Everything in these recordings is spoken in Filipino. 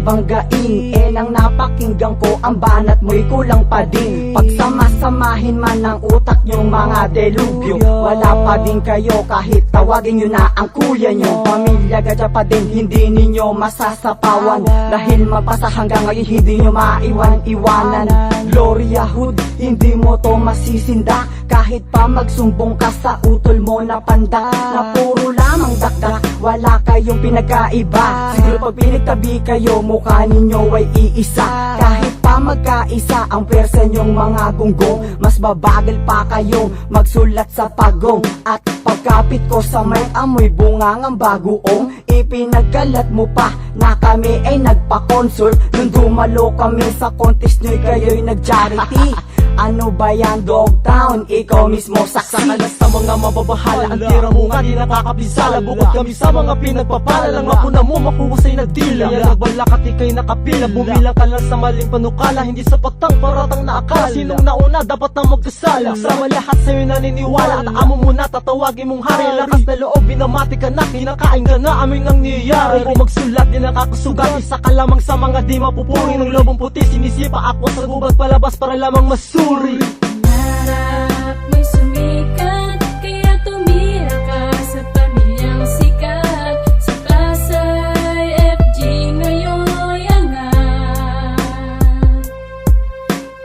banggain. Nang napakinggan ko ang banat mo'y kulang pa din. Pagsama-samahin man ng utak nyong mga delubyo, wala pa din kayo kahit tawagin nyo na ang kuya nyo. Pamilya gadya pa din, hindi ninyo masasapawan. Dahil mapasa hanggang ngayon hindi nyo maiwan-iwanan. Gloria Hood, hindi mo to masisinda. Kahit pa magsumbong ka sa utol mo na pandak, na puro lamang dakdak, wala kayong pinagkaiba. Siguro pag pinagtabi kayo, mukha ninyo ay iisa. Kahit pa magkaisa ang pwersa nyong mga gunggong, mas babagal pa kayong magsulat sa pagong. At pagkapit ko sa may amoy bungangang bagoong, ipinagkalat mo pa na kami ay nagpa-consult. Nung dumalo kami sa contest nyo'y kayo'y nag-charity. Ano ba yan, Dogtown? Ikaw mismo saksi. Sakalas sa mga mababahala, ang tira mo nga di nakakapinsala. Bukod kami sa mga pinagpapala, lang mapuna mo makuhusay na dila. Kaya nagbalak at ika'y nakapila, bumilang ka lang sa maling panukala. Hindi sapat ang paratang naakala, sinong nauna dapat na magkasala. Sama lahat sa'yo naniniwala, at amo mo na tatawagin mong hari. Lakas na loob, binamati ka na, kinakain ka na, aming nangyayari. Kung magsulat di nakakasugat, isa ka lamang sa mga di mapupuri. Ng lobong puti, sinisipa ako sa gubat palabas para lamang masuri. Pangarap mo'y sumikat, kaya tumira ka sa pamilyang sikat. Sa Pasay FG ngayon'y angat,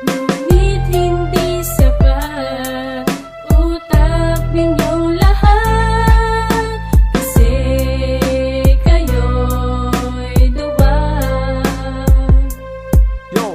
ngunit hindi sapat utak ninyong lahat. Kasi kayo'y duwag.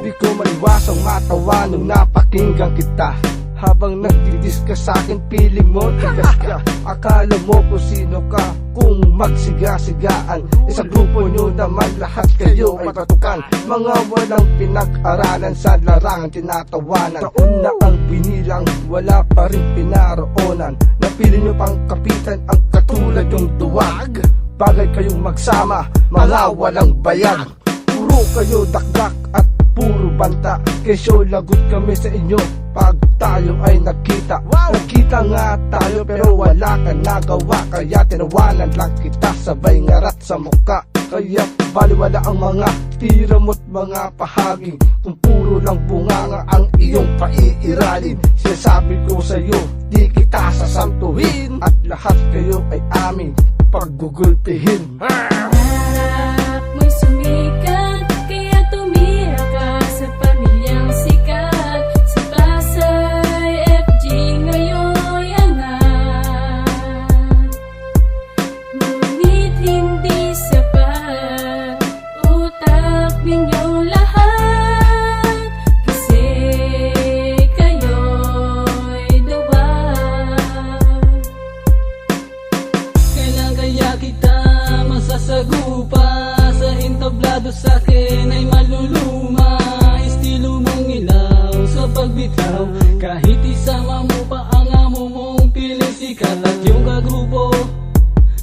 Di ko maiwasang matawa nung napakinggan kita. Habang nagdidiscuss sa akin, piling mo tigas ka. Akala mo kung sino ka, kung magsiga-sigaan. Sa grupo nyo naman lahat kayo ay patukan. Mga walang pinag-aralan, sa larangan tinatawanan. Taon na ang binilang, wala pa rin pinaroonan. Napili nyo pang kapitan ang katulad yung duwag. Bagay kayong magsama, mga walang bayag. Puro kayo dakdak at puro banta, kesyo lagot kami sa inyo pag tayo ay nagkita. Nagkita nga tayo pero wala ka nagawa, kaya tinawanan lang kita sabay ngarat sa muka. Kaya baliwala ang mga tira mo't mga pahagi, kung puro lang bunganga ang iyong paiiralin. Sinasabi ko sa'yo, di kita sasantuhin, at lahat kayo ay aming paggugulpihin. Pangarap mo'y sumikat, kaya tumira ka sa pamilyang sikat. Sa Pasay FG ngayon'y angat, ngunit hindi sapat utak ninyong lahat. Kasi kayo'y duwag. Kailan kaya kita masasagupa? Sa entablado sa'kin ay maluluma. Estilo mong ilaw sa pagbitaw, kahit isama mo pa ang amo mong piling sikat. At yung kagrupo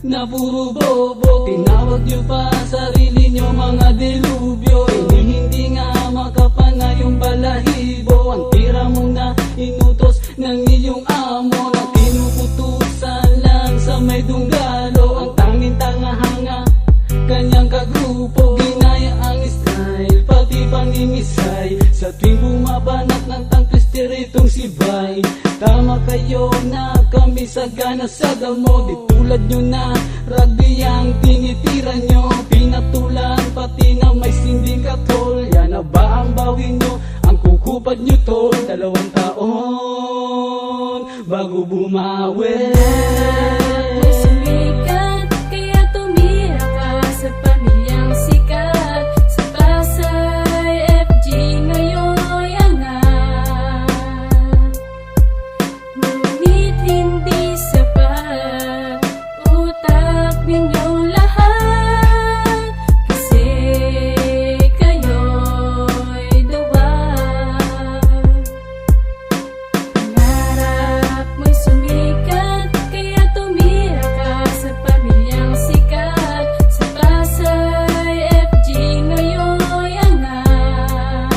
na puro bobo, tinawag nyo pa sarili nyo mga delubyo. Hindi nga makapana yung balahibo, ang tira mo na inutos ng iyong amo, na tinuputusan lang sa may dunggalo. Ang tanging tangahanga kanyang kagrupo, ginaya ang style pati pangingisay. Sa tuwing bumabanat ng tangklisteritong sibay, tama kayo na kami sagana sa damo. Di tulad nyo na rugby ang tinitira nyo, pinatulan pati na may sinding katol. Yan na ba ang bawi nyo, ang kukupad nyo tol? 2 taon bago bumawi. Mo'y sumikat, kaya tumira ka sa pamilyang sikat. Sa Pasay FG ngayon'y angat, ngunit hindi sapat utak ninyong lahat. Kasi kayo'y duwag. Pangarap mo'y sumikat, kaya tumira ka sa pamilyang sikat. Sa Pasay FG ngayon'y angat,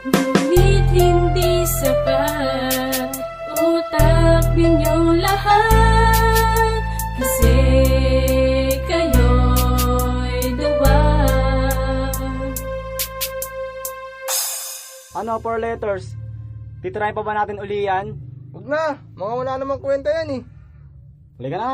ngunit hindi sapat utak ninyong lahat. Kasi kayo'y duwag. Ano, 4 letters? Titirahin pa ba natin uli yan? Huwag na, mga wala namang kwenta yan eh. Halika na.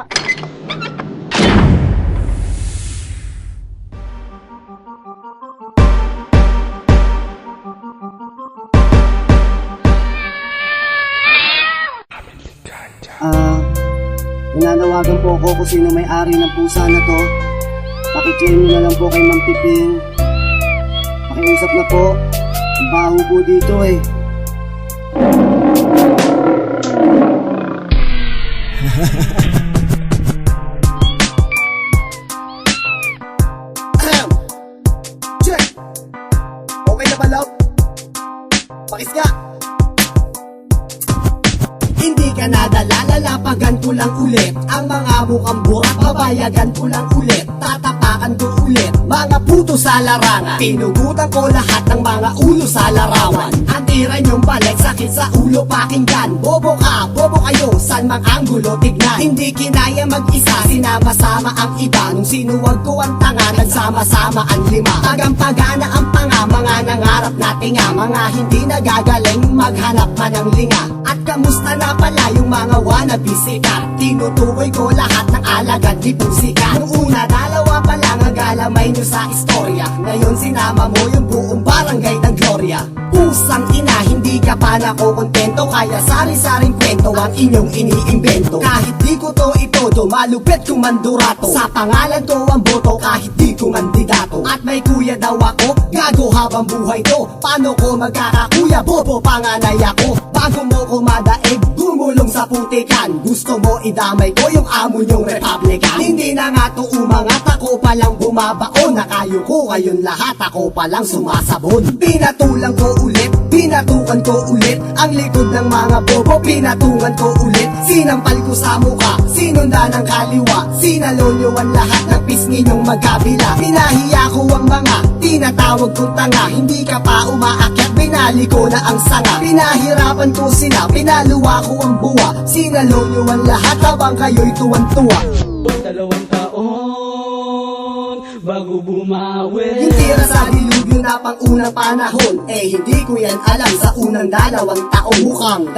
Nananawagan po ako kung sino may-ari ng pusa na to. Pakiklaim nyo na lang po kay Ma'am Piping. Pakiusap na po. Ang baho po dito eh. Check! Okay na ba, love? Pakis nga! Hindi ka nadala, lalapagan ko lang ulit ang mga mukhang burak, babayagan ko lang ulit, tatapakan ko ulit mga puto sa larangan. Pinugutan ko lahat ng mga ulo sa larawan. Ang tira niyong balik, sakit sa ulo pakinggan. Bobo ka, bobo kayo, san mang anggulo tignan. Hindi kinaya mag-isa, sinama-sama ang iba. Nung sinuwag ko ang tanga, nagsama-sama ang lima. Tagampagana ang panga, mga nangarap na tinga, mga hindi nagagaling maghanap man ng linga. At kamusta na pala yung mga wannabe sikat? Tinutukoy ko lahat ng alagad di pusika. Nung una, dalawa pa lang ang galamay nyo sa istorya. Ngayon sinama mo yung buong barangay ng Gloria. Pusang ina, hindi ka pa nakokontento, kaya sari-saring kwento ang inyong iniimbento. Kahit di ko to itodo, malupit kong mandurato. Sa pangalan ko ang boto, kahit di ko mandidato. At may kuya daw ako, gago habang buhay to. Paano ko magkakakuya, bobo panganay ako. Bago mo ko madaig, gumulong sa putikan. Gusto mo idamay ko yung amo nyong Republican. Hindi na nga to umangat, ako palang bumabaon. Nakayo ko ngayon lahat, ako palang sumasabon. Pinatulang ko ulit, pinatukan ko ulit ang likod ng mga bobo, pinatungan ko ulit. Sinampal ko sa muka, sinunda ng kaliwa. Sinalo nyo ang lahat ng pisngi nyong magkabila. Pinahiya ko ang mga tinatawag kong tanga. Hindi ka pa umaakyat, binali ko na ang sanga. Pinahirapan ko sila, pinaluwa ko ang buwa. Sinalo nyo ang lahat habang kayo'y tuwan-tuwa. 2 taon bago bumawi. Yung tira sa dilubyo na pang unang panahon, eh hindi ko yan alam sa unang 2 taon. Mukhang 2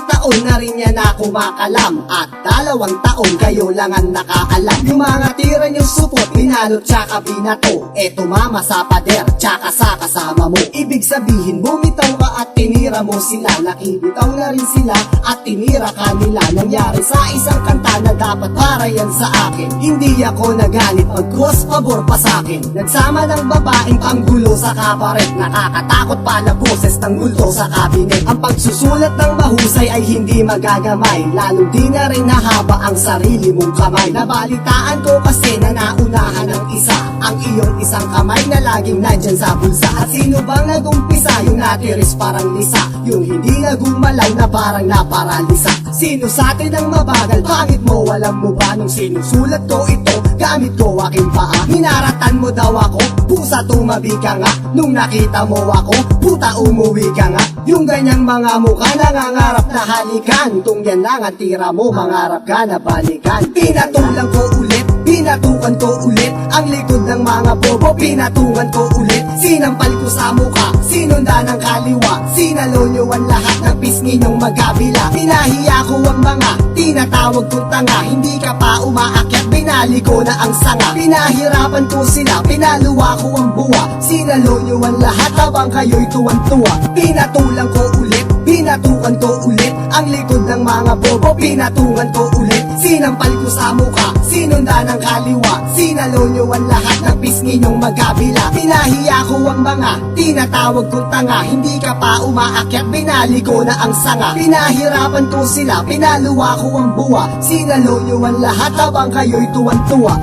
taon na rin yan ako makalam, at 2 taon kayo lang ang nakaalam. Yung mga tira niyong supot, binalot tsaka binato, eh tumama sa pader tsaka sa kasama mo. Ibig sabihin bumitaw ka at tinira mo sila, nakibitaw na rin sila at tinira ka nila. Nangyari sa isang kanta na dapat para yan sa akin. Hindi ako nagalit, mag-cross pabor pa sa'kin. Nagsama ng babaeng panggulo sa kabaret, nakakatakot pala boses ng multo sa kabinet. Ang pagsusulat ng mahusay ay hindi magagamay, lalo di na rin nahaba ang sarili mong kamay. Nabalitaan ko kasi na naunahan ng isa, ang iyong isang kamay na laging nandyan sa bulsa. At sino bang nagumpisa? Yung natiris parang lisa, yung hindi nagumalaw na parang naparalisa. Sino sa atin ang mabagal? Pangit mo, alam mo ba nung sinusulat ko ito, gamit ko aking paa. Minaratan mo daw ako, pusa tumabi ka nga. Nung nakita mo ako, puta umuwi ka nga. Yung ganyang mga mukha nangangarap na halikan, kung yan lang ang tira mo, mangarap ka na balikan. Pinatulang ko ulit, pinatukan ko ulit ang likod ng mga bobo, pinatungan ko ulit. Sinampal ko sa muka, sinunda ng kaliwa. Sinalo nyo ang lahat ng pisngi nyong magkabila. Pinahiya ko ang mga tinatawag kong tanga. Hindi ka pa umaakyat, binali ko na ang sanga. Pinahirapan ko sila, pinaluwa ko ang buwa. Sinalo nyo ang lahat habang kayo'y tuwan-tuwa. Pinatulang ko ulit, pinatukan ko ulit ang likod ng mga bobo, pinatungan ko ulit. Sinampal ko sa muka, sinunda ng kaliwa. Sinalo nyo ang lahat ng pisngi nyong magkabila. Pinahiya ko ang mga tinatawag kong tanga. Hindi ka pa umaakyat, binali ko na ang sanga. Pinahirapan ko sila, pinaluwa ko ang buwa. Sinalo nyo ang lahat habang kayo'y tuwan-tuwa.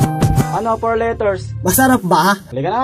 Ano, 4 letters? Masarap ba? Halika na.